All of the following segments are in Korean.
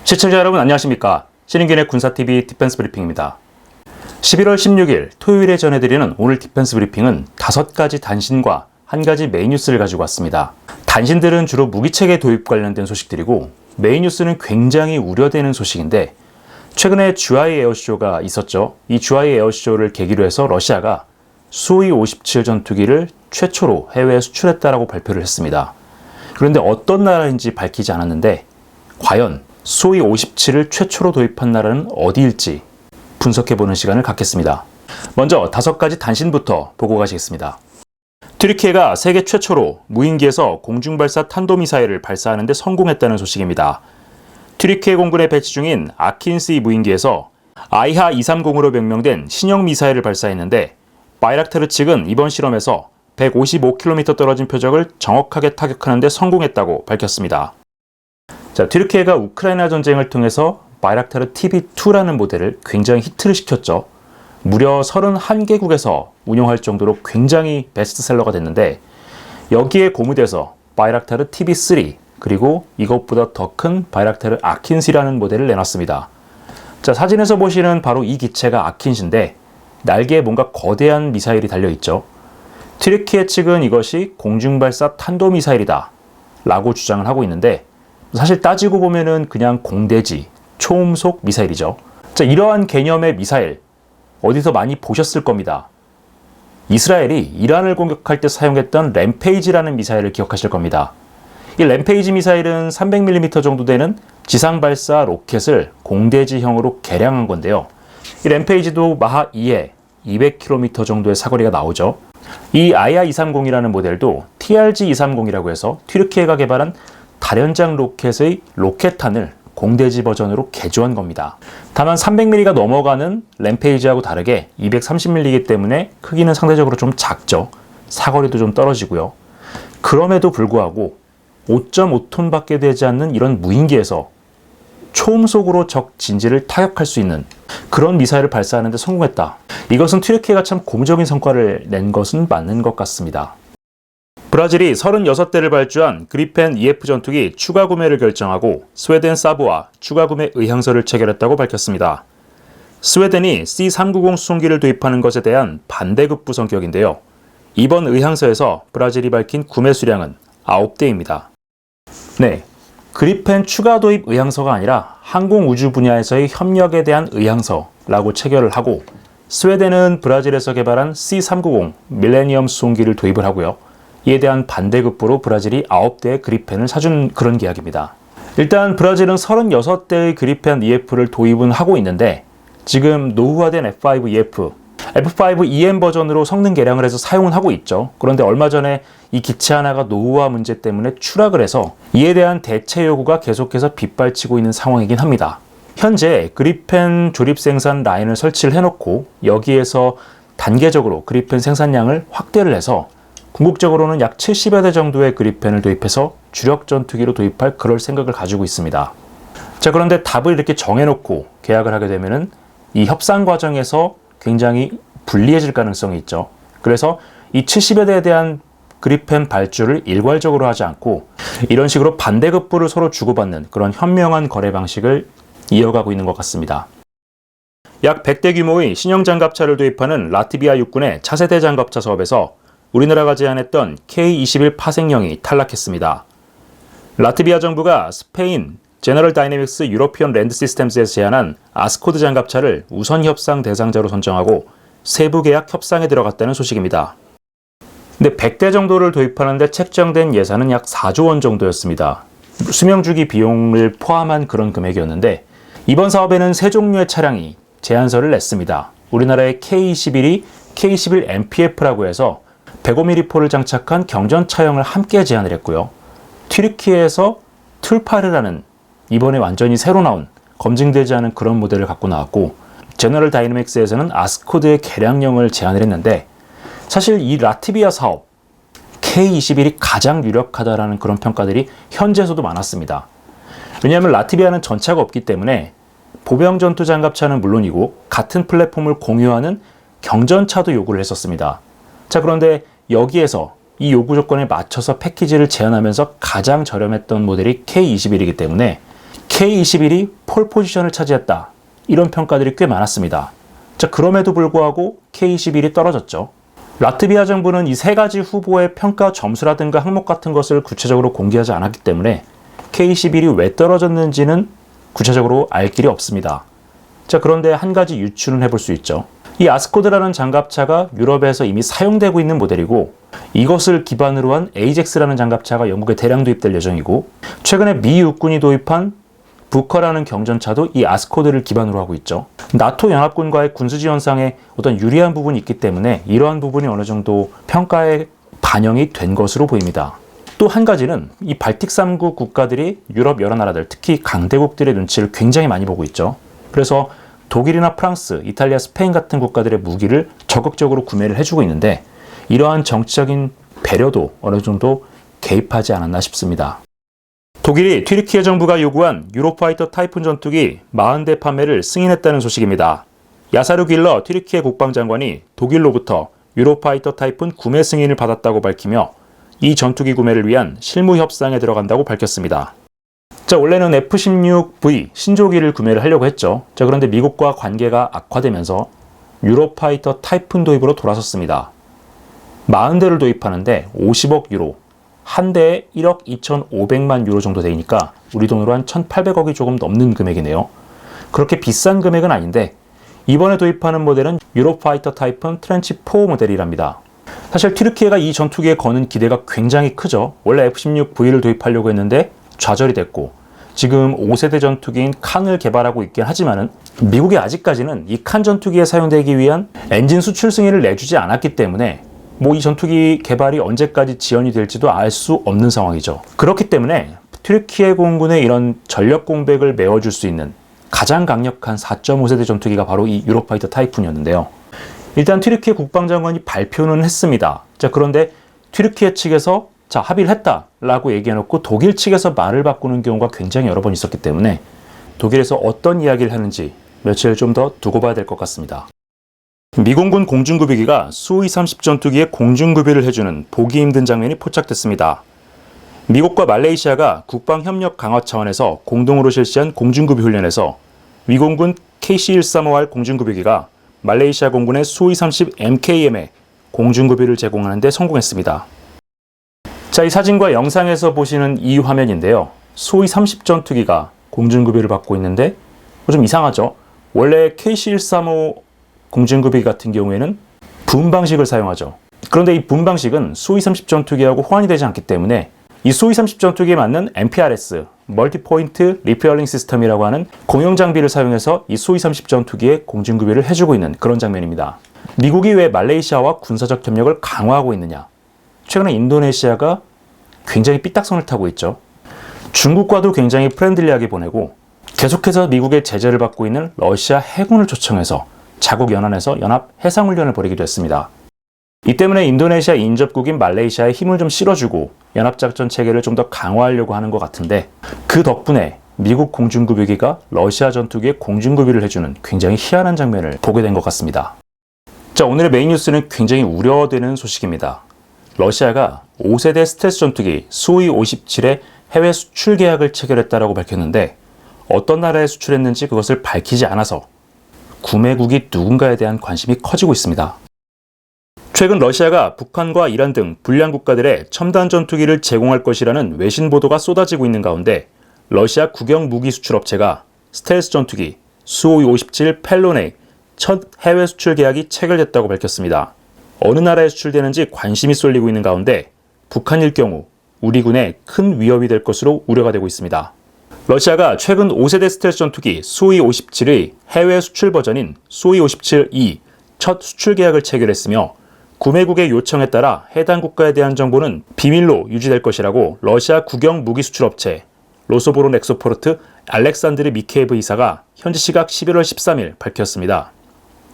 시청자 여러분 안녕하십니까? 신인균의 군사TV 디펜스 브리핑입니다. 11월 16일 토요일에 전해드리는 오늘 디펜스 브리핑은 5가지 단신과 1가지 메인 뉴스를 가지고 왔습니다. 단신들은 주로 무기체계 도입 관련된 소식들이고 메인 뉴스는 굉장히 우려되는 소식인데 최근에 주하이 에어쇼가 있었죠. 이 주하이 에어쇼를 계기로 해서 러시아가 수호이 57 전투기를 최초로 해외에 수출했다라고 발표를 했습니다. 그런데 어떤 나라인지 밝히지 않았는데 과연 수호이 57을 최초로 도입한 나라는 어디일지 분석해보는 시간을 갖겠습니다. 먼저 5가지 단신부터 보고 가시겠습니다. 튀르키예가 세계 최초로 무인기에서 공중발사 탄도미사일을 발사하는 데 성공했다는 소식입니다. 튀르키예 공군에 배치 중인 아킨시 무인기에서 아이하 230으로 명명된 신형 미사일을 발사했는데 바이락타르 측은 이번 실험에서 155km 떨어진 표적을 정확하게 타격하는 데 성공했다고 밝혔습니다. 튀르키예가 우크라이나 전쟁을 통해서 바이락타르 TB2라는 모델을 굉장히 히트를 시켰죠. 무려 31개국에서 운용할 정도로 굉장히 베스트셀러가 됐는데 여기에 고무돼서 바이락타르 TB3 그리고 이것보다 더 큰 바이락타르 아킨시라는 모델을 내놨습니다. 사진에서 보시는 바로 이 기체가 아킨시인데 날개에 뭔가 거대한 미사일이 달려있죠. 튀르키예 측은 이것이 공중발사 탄도미사일이다 라고 주장을 하고 있는데 사실 따지고 보면은 그냥 공대지, 초음속 미사일이죠. 이러한 개념의 미사일 어디서 많이 보셨을 겁니다. 이스라엘이 이란을 공격할 때 사용했던 램페이지라는 미사일을 기억하실 겁니다. 이 램페이지 미사일은 300mm 정도 되는 지상 발사 로켓을 공대지형으로 개량한 건데요. 이 램페이지도 마하 2에 200km 정도의 사거리가 나오죠. 이 아이하 230이라는 모델도 TRG-230이라고 해서 튀르키예가 개발한 다련장 로켓의 로켓탄을 공대지 버전으로 개조한 겁니다. 다만 300mm가 넘어가는 램페이지하고 다르게 230mm이기 때문에 크기는 상대적으로 좀 작죠. 사거리도 좀 떨어지고요. 그럼에도 불구하고 5.5톤밖에 되지 않는 이런 무인기에서 초음속으로 적 진지를 타격할 수 있는 그런 미사일을 발사하는 데 성공했다. 이것은 튀르키예가 참 고무적인 성과를 낸 것은 맞는 것 같습니다. 브라질이 36대를 발주한 그리펜 EF 전투기 추가 구매를 결정하고 스웨덴 사브와 추가 구매 의향서를 체결했다고 밝혔습니다. 스웨덴이 C390 수송기를 도입하는 것에 대한 반대급부 성격인데요. 이번 의향서에서 브라질이 밝힌 구매 수량은 9대입니다. 네, 그리펜 추가 도입 의향서가 아니라 항공우주 분야에서의 협력에 대한 의향서라고 체결을 하고 스웨덴은 브라질에서 개발한 C390 밀레니엄 수송기를 도입을 하고요. 이에 대한 반대급부로 브라질이 9대의 그리펜을 사준 그런 계약입니다. 일단 브라질은 36대의 그리펜 EF를 도입은 하고 있는데 지금 노후화된 F5EF, F5EM 버전으로 성능 개량을 해서 사용은 하고 있죠. 그런데 얼마 전에 이 기체 하나가 노후화 문제 때문에 추락을 해서 이에 대한 대체 요구가 계속해서 빗발치고 있는 상황이긴 합니다. 현재 그리펜 조립 생산 라인을 설치를 해놓고 여기에서 단계적으로 그리펜 생산량을 확대를 해서 궁극적으로는 약 70여 대 정도의 그리펜을 도입해서 주력 전투기로 도입할 그럴 생각을 가지고 있습니다. 그런데 답을 이렇게 정해놓고 계약을 하게 되면은 이 협상 과정에서 굉장히 불리해질 가능성이 있죠. 그래서 이 70여 대에 대한 그리펜 발주를 일괄적으로 하지 않고 이런 식으로 반대급부를 서로 주고받는 그런 현명한 거래 방식을 이어가고 있는 것 같습니다. 약 100대 규모의 신형 장갑차를 도입하는 라트비아 육군의 차세대 장갑차 사업에서 우리나라가 제안했던 K21 파생형이 탈락했습니다. 라트비아 정부가 스페인 제너럴 다이내믹스 유러피언 랜드 시스템스에서 제안한 아스코드 장갑차를 우선 협상 대상자로 선정하고 세부 계약 협상에 들어갔다는 소식입니다. 근데 100대 정도를 도입하는데 책정된 예산은 약 4조 원 정도였습니다. 수명주기 비용을 포함한 그런 금액이었는데 이번 사업에는 세 종류의 차량이 제안서를 냈습니다. 우리나라의 K21이 K21 MPF라고 해서 105mm 포를 장착한 경전차형을 함께 제안을 했고요. 튀르키예에서 툴파르라는 이번에 완전히 새로 나온 검증되지 않은 그런 모델을 갖고 나왔고 제너럴 다이내믹스에서는 아스코드의 개량형을 제안을 했는데 사실 이 라트비아 사업 K21이 가장 유력하다라는 그런 평가들이 현지에서도 많았습니다. 왜냐하면 라트비아는 전차가 없기 때문에 보병 전투 장갑차는 물론이고 같은 플랫폼을 공유하는 경전차도 요구를 했었습니다. 그런데 여기에서 이 요구 조건에 맞춰서 패키지를 제안하면서 가장 저렴했던 모델이 K21이기 때문에 K-21이 폴 포지션을 차지했다. 이런 평가들이 꽤 많았습니다. 자, 그럼에도 불구하고 K-21이 떨어졌죠. 라트비아 정부는 이 세 가지 후보의 평가 점수라든가 항목 같은 것을 구체적으로 공개하지 않았기 때문에 K-21이 왜 떨어졌는지는 구체적으로 알 길이 없습니다. 자, 그런데 한 가지 유추는 해볼 수 있죠. 이 아스코드라는 장갑차가 유럽에서 이미 사용되고 있는 모델이고 이것을 기반으로 한 에이젝스라는 장갑차가 영국에 대량 도입될 예정이고 최근에 미 육군이 도입한 부커라는 경전차도 이 아스코드를 기반으로 하고 있죠. 나토 연합군과의 군수지원상의 어떤 유리한 부분이 있기 때문에 이러한 부분이 어느 정도 평가에 반영이 된 것으로 보입니다. 또 한 가지는 이 발틱 3국 국가들이 유럽 여러 나라들, 특히 강대국들의 눈치를 굉장히 많이 보고 있죠. 그래서 독일이나 프랑스, 이탈리아, 스페인 같은 국가들의 무기를 적극적으로 구매를 해주고 있는데 이러한 정치적인 배려도 어느 정도 개입하지 않았나 싶습니다. 독일이 튀르키예 정부가 요구한 유로파이터 타이푼 전투기 40대 판매를 승인했다는 소식입니다. 야사르 길러 튀르키예 국방장관이 독일로부터 유로파이터 타이푼 구매 승인을 받았다고 밝히며 이 전투기 구매를 위한 실무 협상에 들어간다고 밝혔습니다. 자, 원래는 F-16V 신조기를 구매를 하려고 했죠. 자, 그런데 미국과 관계가 악화되면서 유로파이터 타이푼 도입으로 돌아섰습니다. 40대를 도입하는데 50억 유로, 한 대에 1억 2,500만 유로 정도 되니까 우리 돈으로 한 1,800억이 조금 넘는 금액이네요. 그렇게 비싼 금액은 아닌데 이번에 도입하는 모델은 유로파이터 타이푼 트렌치 4 모델이랍니다. 사실 튀르키예가 이 전투기에 거는 기대가 굉장히 크죠. 원래 F-16V를 도입하려고 했는데 좌절이 됐고 지금 5세대 전투기인 칸을 개발하고 있긴 하지만은 미국이 아직까지는 이 칸 전투기에 사용되기 위한 엔진 수출 승인을 내주지 않았기 때문에 이 전투기 개발이 언제까지 지연이 될지도 알 수 없는 상황이죠. 그렇기 때문에 튀르키예 공군의 이런 전력 공백을 메워줄 수 있는 가장 강력한 4.5세대 전투기가 바로 이 유로파이터 타이푼이었는데요. 일단 튀르키예 국방장관이 발표는 했습니다. 자, 그런데 튀르키예 측에서 합의를 했다라고 얘기해놓고 독일 측에서 말을 바꾸는 경우가 굉장히 여러 번 있었기 때문에 독일에서 어떤 이야기를 하는지 며칠 좀 더 두고 봐야 될 것 같습니다. 미공군 공중급유기가 수호이-30 전투기에 공중급유를 해주는 보기 힘든 장면이 포착됐습니다. 미국과 말레이시아가 국방협력 강화 차원에서 공동으로 실시한 공중급유 훈련에서 미공군 KC-135R 공중급유기가 말레이시아 공군의 수호이-30 MKM에 공중급유를 제공하는 데 성공했습니다. 자, 이 사진과 영상에서 보시는 이 화면인데요. 수호이-30 전투기가 공중급유를 받고 있는데 좀 이상하죠? 원래 KC-135 공중급유기 같은 경우에는 분 방식을 사용하죠. 그런데 이 분 방식은 수호이-30 전투기하고 호환이 되지 않기 때문에 이 수호이-30 전투기에 맞는 MPRS, 멀티포인트 리페어링 시스템이라고 하는 공용 장비를 사용해서 이 수호이-30 전투기에 공중급유를 해주고 있는 그런 장면입니다. 미국이 왜 말레이시아와 군사적 협력을 강화하고 있느냐? 최근에 인도네시아가 굉장히 삐딱선을 타고 있죠. 중국과도 굉장히 프렌들리하게 보내고 계속해서 미국의 제재를 받고 있는 러시아 해군을 초청해서 자국 연안에서 연합 해상훈련을 벌이기도 했습니다. 이 때문에 인도네시아 인접국인 말레이시아에 힘을 좀 실어주고 연합작전 체계를 좀 더 강화하려고 하는 것 같은데 그 덕분에 미국 공중급유기가 러시아 전투기에 공중급유를 해주는 굉장히 희한한 장면을 보게 된 것 같습니다. 자, 오늘의 메인 뉴스는 굉장히 우려되는 소식입니다. 러시아가 5세대 스텔스 전투기 수호이-57의 해외 수출 계약을 체결했다라고 밝혔는데 어떤 나라에 수출했는지 그것을 밝히지 않아서 구매국이 누군가에 대한 관심이 커지고 있습니다. 최근 러시아가 북한과 이란 등 불량 국가들의 첨단 전투기를 제공할 것이라는 외신 보도가 쏟아지고 있는 가운데 러시아 국영 무기 수출 업체가 스텔스 전투기 수호이-57 펠론의 첫 해외 수출 계약이 체결됐다고 밝혔습니다. 어느 나라에 수출되는지 관심이 쏠리고 있는 가운데 북한일 경우 우리 군에 큰 위협이 될 것으로 우려가 되고 있습니다. 러시아가 최근 5세대 스텔스 전투기 수호이-57의 해외 수출 버전인 수호이-57E 첫 수출 계약을 체결했으며 구매국의 요청에 따라 해당 국가에 대한 정보는 비밀로 유지될 것이라고 러시아 국영 무기 수출 업체 로소보론 엑소포르트 알렉산드르 미케예브 이사가 현지 시각 11월 13일 밝혔습니다.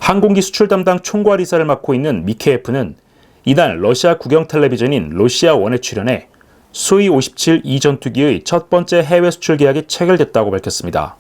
항공기 수출 담당 총괄 이사를 맡고 있는 미케예프는 이날 러시아 국영 텔레비전인 러시아1에 출연해 수호이-57E 전투기의 첫 번째 해외 수출 계약이 체결됐다고 밝혔습니다.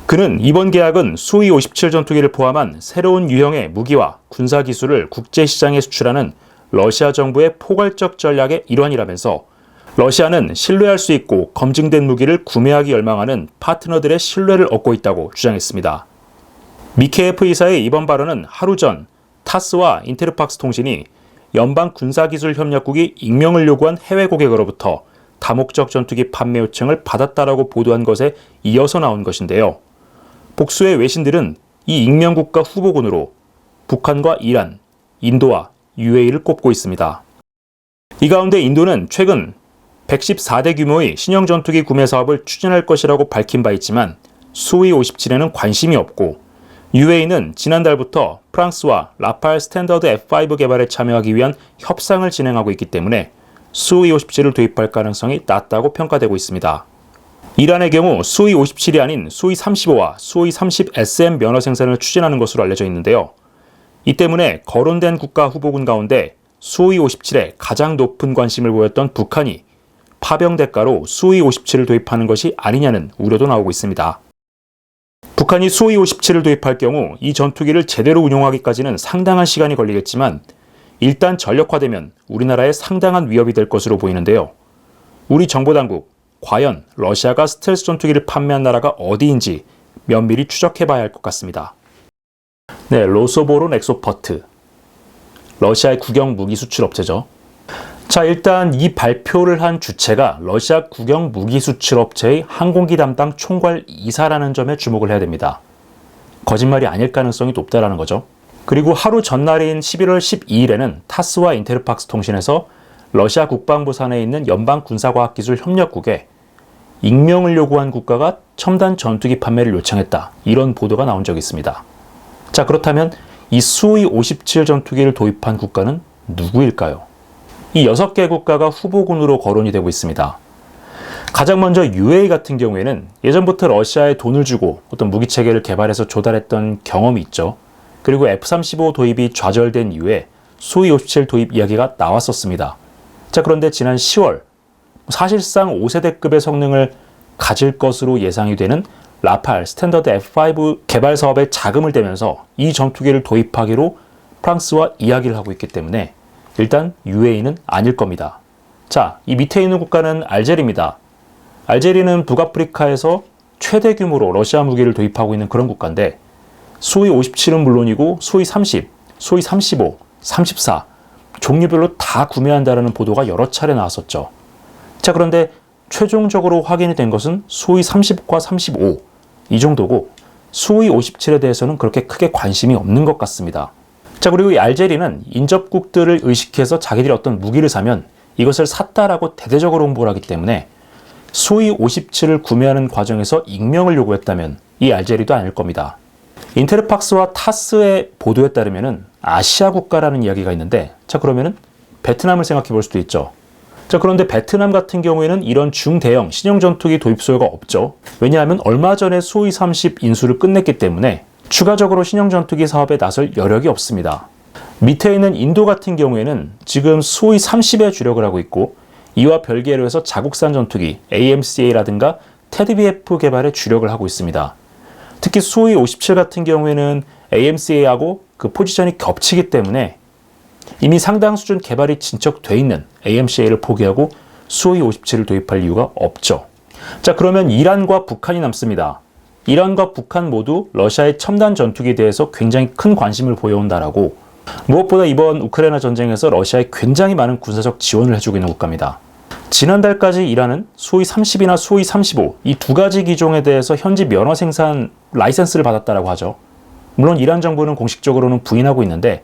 그는 이번 계약은 수호이-57 전투기를 포함한 새로운 유형의 무기와 군사기술을 국제시장에 수출하는 러시아 정부의 포괄적 전략의 일환이라면서 러시아는 신뢰할 수 있고 검증된 무기를 구매하기 열망하는 파트너들의 신뢰를 얻고 있다고 주장했습니다. 미케예프 이사의 이번 발언은 하루 전 타스와 인테르팍스 통신이 연방 군사기술협력국이 익명을 요구한 해외 고객으로부터 다목적 전투기 판매 요청을 받았다라고 보도한 것에 이어서 나온 것인데요. 복수의 외신들은 이 익명국가 후보군으로 북한과 이란, 인도와 UAE를 꼽고 있습니다. 이 가운데 인도는 최근 114대 규모의 신형 전투기 구매 사업을 추진할 것이라고 밝힌 바 있지만 수이 57에는 관심이 없고 UAE는 지난달부터 프랑스와 라팔 스탠더드 F5 개발에 참여하기 위한 협상을 진행하고 있기 때문에 수이 57을 도입할 가능성이 낮다고 평가되고 있습니다. 이란의 경우 수이 57이 아닌 수이 35와 수이 30 SM 면허 생산을 추진하는 것으로 알려져 있는데요. 이 때문에 거론된 국가 후보군 가운데 수이 57에 가장 높은 관심을 보였던 북한이 파병 대가로 수이 57을 도입하는 것이 아니냐는 우려도 나오고 있습니다. 북한이 수이 57을 도입할 경우 이 전투기를 제대로 운용하기까지는 상당한 시간이 걸리겠지만 일단 전력화되면 우리나라에 상당한 위협이 될 것으로 보이는데요. 우리 정보당국, 과연 러시아가 스텔스 전투기를 판매한 나라가 어디인지 면밀히 추적해봐야 할 것 같습니다. 네, 로소보론 엑소퍼트. 러시아의 국영 무기 수출 업체죠. 자, 일단 이 발표를 한 주체가 러시아 국영 무기 수출 업체의 항공기 담당 총괄 이사라는 점에 주목을 해야 됩니다. 거짓말이 아닐 가능성이 높다라는 거죠. 그리고 하루 전날인 11월 12일에는 타스와 인테르팍스 통신에서 러시아 국방부 산하에 있는 연방군사과학기술협력국에 익명을 요구한 국가가 첨단 전투기 판매를 요청했다. 이런 보도가 나온 적이 있습니다. 자, 그렇다면 이 수이 57 전투기를 도입한 국가는 누구일까요? 이 6개 국가가 후보군으로 거론이 되고 있습니다. 가장 먼저 UAE 같은 경우에는 예전부터 러시아에 돈을 주고 어떤 무기체계를 개발해서 조달했던 경험이 있죠. 그리고 F-35 도입이 좌절된 이후에 수이 57 도입 이야기가 나왔었습니다. 자, 그런데 지난 10월 사실상 5세대급의 성능을 가질 것으로 예상이 되는 라팔 스탠더드 F5 개발 사업에 자금을 대면서 이 전투기를 도입하기로 프랑스와 이야기를 하고 있기 때문에 일단 UAE는 아닐 겁니다. 자, 이 밑에 있는 국가는 알제리입니다. 알제리는 북아프리카에서 최대 규모로 러시아 무기를 도입하고 있는 그런 국가인데 수이 57은 물론이고 수이 30, 수이 35, 34 종류별로 다 구매한다는 보도가 여러 차례 나왔었죠. 자, 그런데 최종적으로 확인이 된 것은 수이 30과 35 이 정도고 수이 57에 대해서는 그렇게 크게 관심이 없는 것 같습니다. 자, 그리고 이 알제리는 인접국들을 의식해서 자기들이 어떤 무기를 사면 이것을 샀다라고 대대적으로 홍보를 하기 때문에 수이 57을 구매하는 과정에서 익명을 요구했다면 이 알제리도 아닐 겁니다. 인테르팍스와 타스의 보도에 따르면 아시아 국가라는 이야기가 있는데 자, 그러면은 베트남을 생각해 볼 수도 있죠. 자, 그런데 베트남 같은 경우에는 이런 중대형 신형 전투기 도입 소요가 없죠. 왜냐하면 얼마 전에 수이 30 인수를 끝냈기 때문에 추가적으로 신형 전투기 사업에 나설 여력이 없습니다. 밑에 있는 인도 같은 경우에는 지금 수이 30에 주력을 하고 있고 이와 별개로 해서 자국산 전투기 AMCA라든가 테드BF 개발에 주력을 하고 있습니다. 특히 수이 57 같은 경우에는 AMCA하고 그 포지션이 겹치기 때문에 이미 상당 수준 개발이 진척돼 있는 AMCA를 포기하고 수이 57을 도입할 이유가 없죠. 자, 그러면 이란과 북한이 남습니다. 이란과 북한 모두 러시아의 첨단 전투기에 대해서 굉장히 큰 관심을 보여온다라고 무엇보다 이번 우크라이나 전쟁에서 러시아에 굉장히 많은 군사적 지원을 해주고 있는 국가입니다. 지난달까지 이란은 수이 30이나 수이 35 이 두 가지 기종에 대해서 현지 면허 생산 라이센스를 받았다라고 하죠. 물론 이란 정부는 공식적으로는 부인하고 있는데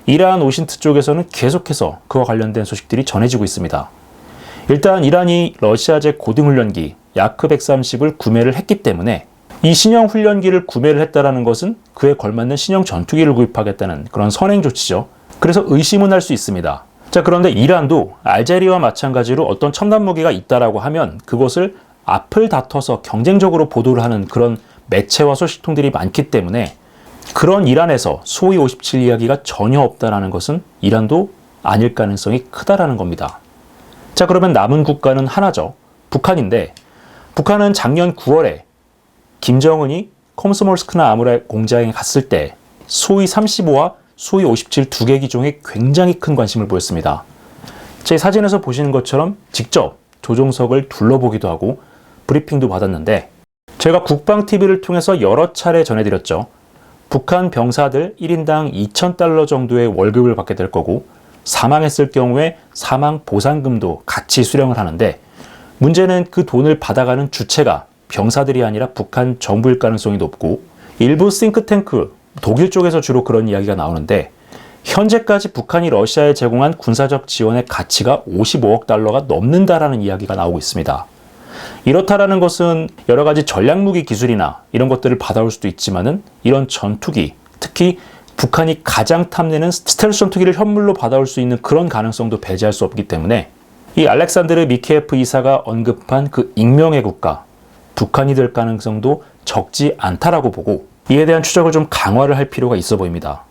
이란 오신트 쪽에서는 계속해서 그와 관련된 소식들이 전해지고 있습니다. 일단 이란이 러시아제 고등훈련기 야크 130을 구매를 했기 때문에 이 신형 훈련기를 구매를 했다는 것은 그에 걸맞는 신형 전투기를 구입하겠다는 그런 선행 조치죠. 그래서 의심은 할 수 있습니다. 자, 그런데 이란도 알제리와 마찬가지로 어떤 첨단 무기가 있다라고 하면 그것을 앞을 다퉈서 경쟁적으로 보도를 하는 그런 매체와 소식통들이 많기 때문에 그런 이란에서 수이 57 이야기가 전혀 없다라는 것은 이란도 아닐 가능성이 크다라는 겁니다. 자, 그러면 남은 국가는 하나죠. 북한인데 북한은 작년 9월에 김정은이 콤소몰스크나 아무레 공장에 갔을 때 수이 35와 수이 57 두 개 기종에 굉장히 큰 관심을 보였습니다. 제 사진에서 보시는 것처럼 직접 조종석을 둘러보기도 하고 브리핑도 받았는데 제가 국방TV를 통해서 여러 차례 전해드렸죠. 북한 병사들 1인당 2,000달러 정도의 월급을 받게 될 거고 사망했을 경우에 사망 보상금도 같이 수령을 하는데 문제는 그 돈을 받아가는 주체가 병사들이 아니라 북한 정부일 가능성이 높고 일부 싱크탱크, 독일 쪽에서 주로 그런 이야기가 나오는데 현재까지 북한이 러시아에 제공한 군사적 지원의 가치가 55억 달러가 넘는다라는 이야기가 나오고 있습니다. 이렇다라는 것은 여러 가지 전략무기 기술이나 이런 것들을 받아올 수도 있지만은 이런 전투기, 특히 북한이 가장 탐내는 스텔스 전투기를 현물로 받아올 수 있는 그런 가능성도 배제할 수 없기 때문에 이 알렉산드르 미케예프 이사가 언급한 그 익명의 국가, 북한이 될 가능성도 적지 않다라고 보고 이에 대한 추적을 좀 강화를 할 필요가 있어 보입니다.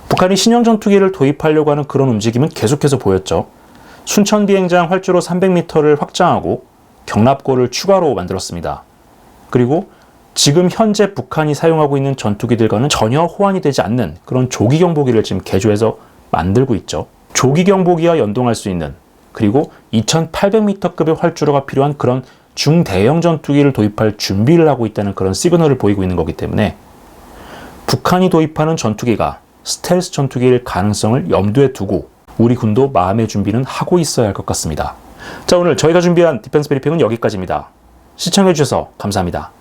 북한이 신형 전투기를 도입하려고 하는 그런 움직임은 계속해서 보였죠. 순천 비행장 활주로 300m를 확장하고 경납고를 추가로 만들었습니다. 그리고 지금 현재 북한이 사용하고 있는 전투기들과는 전혀 호환이 되지 않는 그런 조기 경보기를 지금 개조해서 만들고 있죠. 조기 경보기와 연동할 수 있는 그리고 2800m급의 활주로가 필요한 그런 중대형 전투기를 도입할 준비를 하고 있다는 그런 시그널을 보이고 있는 거기 때문에 북한이 도입하는 전투기가 스텔스 전투기일 가능성을 염두에 두고 우리 군도 마음의 준비는 하고 있어야 할 것 같습니다. 자, 오늘 저희가 준비한 디펜스 브리핑은 여기까지입니다. 시청해주셔서 감사합니다.